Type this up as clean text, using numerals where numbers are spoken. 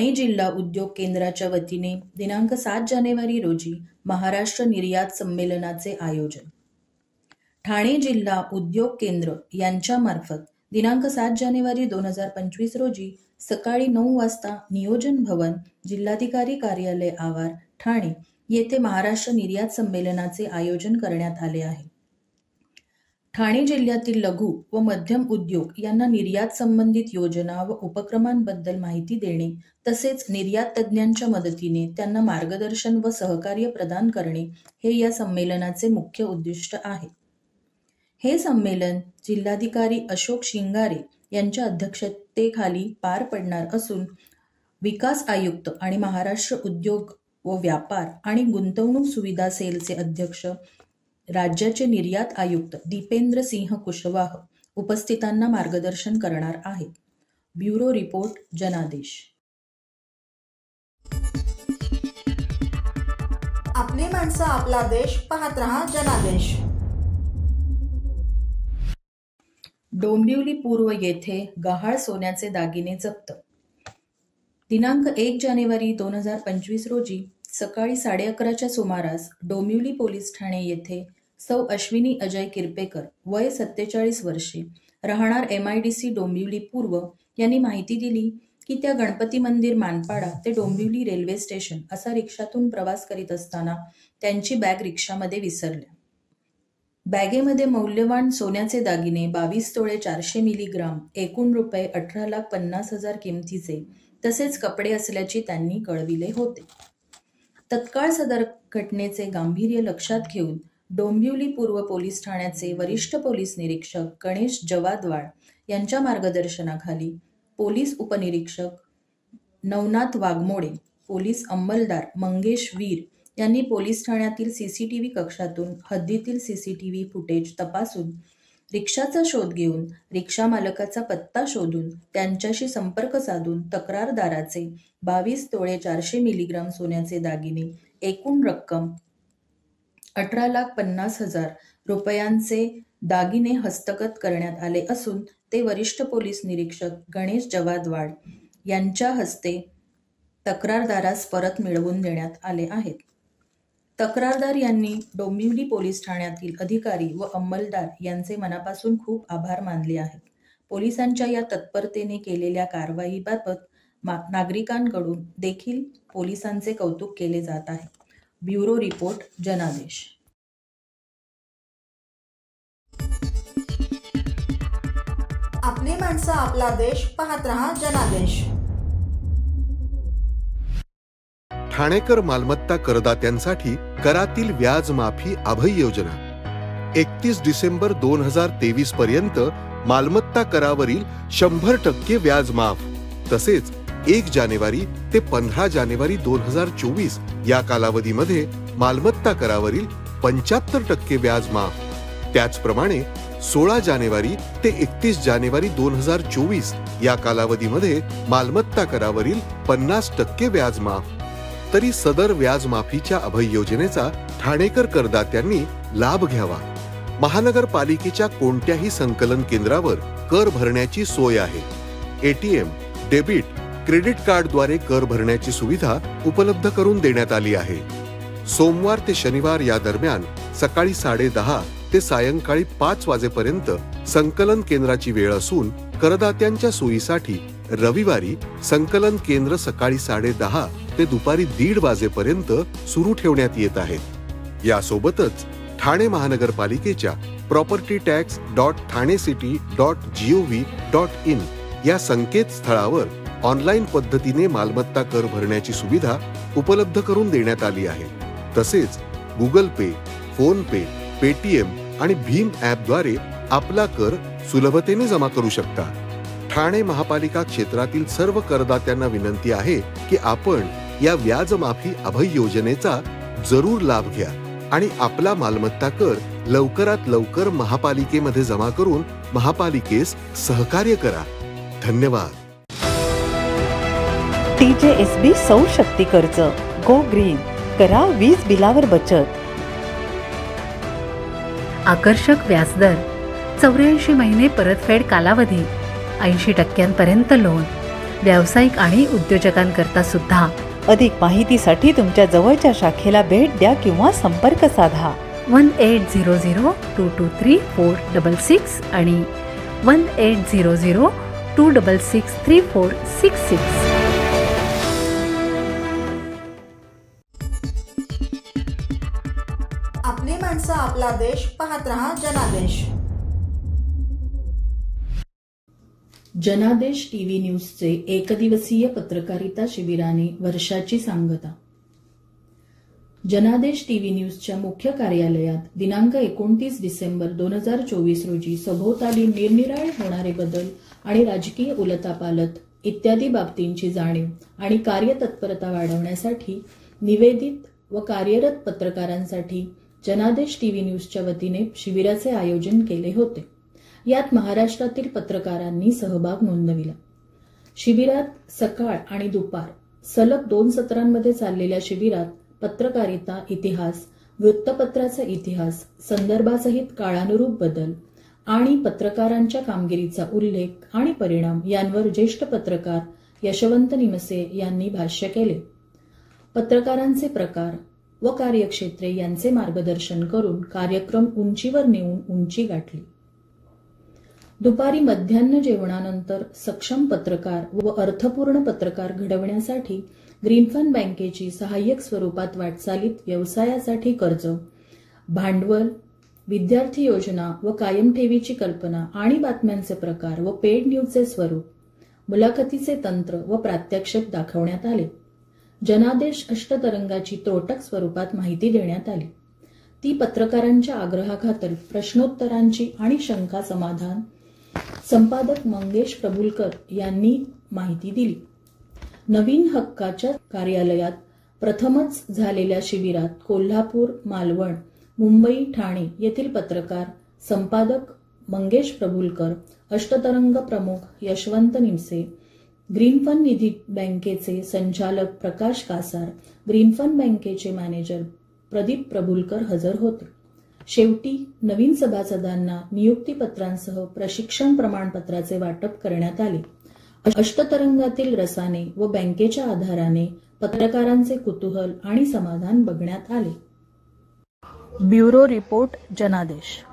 ठाणे जिल्हा उद्योग केंद्राच्या वतीने दिनांक 7 जानेवारी रोजी महाराष्ट्र निर्यात संमेलनाचे आयोजन. ठाणे जिल्हा उद्योग केंद्र यांच्यामार्फत दिनांक 7 जानेवारी 2025 रोजी सकाळी 9 वाजता नियोजन भवन, जिल्हाधिकारी कार्यालय आवार, ठाणे येथे महाराष्ट्र निर्यात संमेलनाचे आयोजन करण्यात आले आहे. ठाणे जिल्ह्यातील लघु व मध्यम उद्योग यांना निर्यात संबंधित योजना व उपक्रमांबद्दल माहिती देणे तसेच निर्यात तज्ज्ञांच्या मदतीने त्यांना मार्गदर्शन व सहकार्य प्रदान करणे हे या संमेलनाचे मुख्य उद्दिष्ट आहे. हे संमेलन जिल्हाधिकारी अशोक शिंगारे यांच्या अध्यक्षतेखाली पार पडणार असून विकास आयुक्त आणि महाराष्ट्र उद्योग व व्यापार आणि गुंतवणूक सुविधा सेलचे अध्यक्ष राज्याचे निर्यात आयुक्त दीपेंद्र सिंह कुशवाह उपस्थितांना मार्गदर्शन करणार आहेत. ब्युरो रिपोर्ट, जनादेश. आपली माणसं, आपला देश. पाहत रहा जनादेश. डोंबिवली पूर्व येथे गहाळ सोन्याचे दागिने जप्त. दिनांक 1 जानेवारी 2025 रोजी सकाळी 11:30च्या सुमारास डोंबिवली पोलीस ठाणे येथे सौ अश्विनी अजय किरपेकर, वय 47 वर्षे, राहणार MIDC डोंबिवली पूर्व यांनी माहिती दिली की त्या गणपती मंदिर मानपाडा ते डोंबिवली रेल्वे स्टेशन असा रिक्षातून प्रवास करीत असताना त्यांची बॅग रिक्षामध्ये विसरल्या. बॅगेमध्ये मौल्यवान सोन्याचे दागिने 22 तोळे 400 मिलीग्राम, एकूण रुपये 18,50,000 किमतीचे तसेच कपडे असल्याचे त्यांनी कळविले होते. तत्काळ सदर घटनेचे गांभीर्य लक्षात घेऊन डोंबिवली पूर्व पोलीस ठाण्याचे वरिष्ठ पोलीस निरीक्षक गणेश जवादवाड यांच्या मार्गदर्शनाखाली पोलीस उपनिरीक्षक नवनाथ वाघमोडे, पोलीस अंमलदार मंगेश वीर यांनी पोलीस ठाण्यातील CCTV कक्षातून हद्दीतील CCTV फुटेज तपासून रिक्षाचा शोध घेऊन रिक्षा मालकाचा पत्ता शोधून त्यांच्याशी संपर्क साधून तक्रारदाराचे 22 तोळे 400 मिलीग्राम सोन्याचे दागिने, एकूण रक्कम 18,50,000 रुपयांचे दागिने हस्तगत करण्यात आले असून ते वरिष्ठ पोलीस निरीक्षक गणेश जवादवाड यांच्या हस्ते तक्रारदारास परत मिळवून देण्यात आले आहेत. तक्रारदार यांनी डोंबिवली पोलीस ठाण्यातील अधिकारी व अंमलदार यांचे मनापासून खूप आभार मानले आहेत. पोलिसांच्या या तत्परतेने केलेल्या कारवाईबाबत नागरिकांकडून देखील पोलिसांचे कौतुक केले जात आहे. ब्युरो रिपोर्ट, जनादेश. आपली माणसं, आपला देश. पाहत रहा जनादेश. ठाणेकर मालमत्ता करदात्यांसाठी करातील व्याज माफी अभय योजना. 31 डिसेंबर 2023 पर्यंत मालमत्ता करावरील 100% व्याज माफ. तसेच 1 जानेवारी ते 15 जानेवारी 2024 या कालावधीमध्ये मालमत्ता करावरील 75% व्याज माफ. त्याचप्रमाणे 16 जानेवारी ते 31 जानेवारी 2024 या कालावधीमध्ये मालमत्ता करावरील 50% व्याज माफ. तरी सदर व्याज माफीच्या अभय योजनेचा ठाणेकर करदात्यांनी लाभ घ्यावा. महानगरपालिकेच्या कोणत्याही संकलन केंद्रावर कर भरण्याची सोय आहे. ATM, डेबिट, क्रेडिट कार्डद्वारे कर भरण्याची सुविधा उपलब्ध करून देण्यात आली आहे. सोमवार ते शनिवार या दरम्यान सकाळी 10:30 ते सायंकाळी 5 वाजेपर्यंत संकलन केंद्राची वेळ असून करदात्यांच्या सोयीसाठी रविवारी संकलन केंद्र सकाळी 10:30 ते दुपारी 1:30 वाजेपर्यंत सुरू ठेवण्यात येत आहेत. यासोबतच ठाणे महानगरपालिकेच्या propertytax.thanecity.gov.in या संकेतस्थळावर ऑनलाईन पद्धतीने मालमत्ता कर भरण्याची सुविधा उपलब्ध करून देण्यात आली आहे. तसेच गुगल पे, फोन पे, पेटीएम आणि भीम ॲपद्वारे आपला कर सुलभतेने जमा करू शकता. ठाणे महापालिका क्षेत्रातील सर्व करदात्यांना विनंती आहे की आपण या व्याज माफी अभय योजनेचा जरूर लाभ घ्या आणि आपला मालमत्ता कर लवकरात लवकर महापालिकेमध्ये जमा करून महापालिकेस सहकार्य करा. धन्यवाद. TJSB सौर शक्ती कर्ज, गो ग्रीन, करा वीज बिलावर बचत. आकर्षक व्याजदर, 84 महिने परतफेड कालावधी, 80% लोन, व्यावसायिक आणि उद्योजकांकरता सुद्धा. अधिक माहितीसाठी तुमच्या जवळच्या शाखेला भेट द्या किंवा संपर्क साधा. 1800-223-466 आणि 1800-266-3466. आपली माणसं आपला देश पाहत रहा जनादेश. जनादेश टीव्ही न्यूजचे एकदिवसीय पत्रकारिता शिबिराने वर्षाची सांगता. जनादेश टीव्ही न्यूजच्या मुख्य कार्यालयात दिनांक 29 डिसेंबर 2024 रोजी सभोवताली निरनिराळे होणारे बदल आणि राजकीय उलथापालथ इत्यादी बाबतींची जाणीव आणि कार्यतत्परता वाढवण्यासाठी निवेदित व कार्यरत पत्रकारांसाठी जनादेश टीव्ही न्यूजच्या वतीने शिबिराचे आयोजन केले होते. यात महाराष्ट्रातील पत्रकारांनी सहभाग नोंदविला. शिबिरात सकाळ आणि दुपार सलग 2 सत्रांमध्ये चाललेल्या शिबिरात पत्रकारिता इतिहास, वृत्तपत्राचा इतिहास, संदर्भासहित काळानुरूप बदल आणि पत्रकारांच्या कामगिरीचा उल्लेख आणि परिणाम यांवर ज्येष्ठ पत्रकार यशवंत निमसे यांनी भाष्य केले. पत्रकारांचे प्रकार व कार्यक्षेत्रे यांचे मार्गदर्शन करून कार्यक्रम उंचीवर नेऊन उंची गाठली. दुपारी मध्यान्ह जेवणानंतर सक्षम पत्रकार व अर्थपूर्ण पत्रकार घडवण्यासाठी ग्रीन बँकेची सहाय्यक स्वरूपात वाटचालीत व्यवसायासाठी कर्ज, भांडवल, विद्यार्थी योजना व कायम ठेवीची कल्पना आणि बातम्यांचे प्रकार व पेड न्यूजचे स्वरूप, मुलाखतीचे तंत्र व प्रात्यक्षिक दाखवण्यात आले. जनादेश अष्टतरंगाची त्रोटक स्वरूपात माहिती देण्यात आली. ती पत्रकारांच्या आग्रहाखातर प्रश्नोत्तरांची आणि शंका समाधान संपादक मंगेश प्रभुलकर यांनी माहिती दिली. नवीन हक्काच्या कार्यालयात प्रथमच झालेल्या शिबिरात कोल्हापूर, मालवण, मुंबई, ठाणे येथील पत्रकार संपादक मंगेश प्रभुलकर, अष्टतरंग प्रमुख यशवंत निमसे, ग्रीन फंड निधी बँकेचे संचालक प्रकाश कासार, ग्रीन फंड बँकेचे मॅनेजर प्रदीप प्रभुलकर हजर होते. शेवटी नवीन सभासदांना नियुक्तीपत्रांसह प्रशिक्षण प्रमाणपत्राचे वाटप करण्यात आले. अष्टतरंगातील रसाने व बँकेच्या आधाराने पत्रकारांचे कुतूहल आणि समाधान बघण्यात आले. ब्युरो रिपोर्ट जनादेश.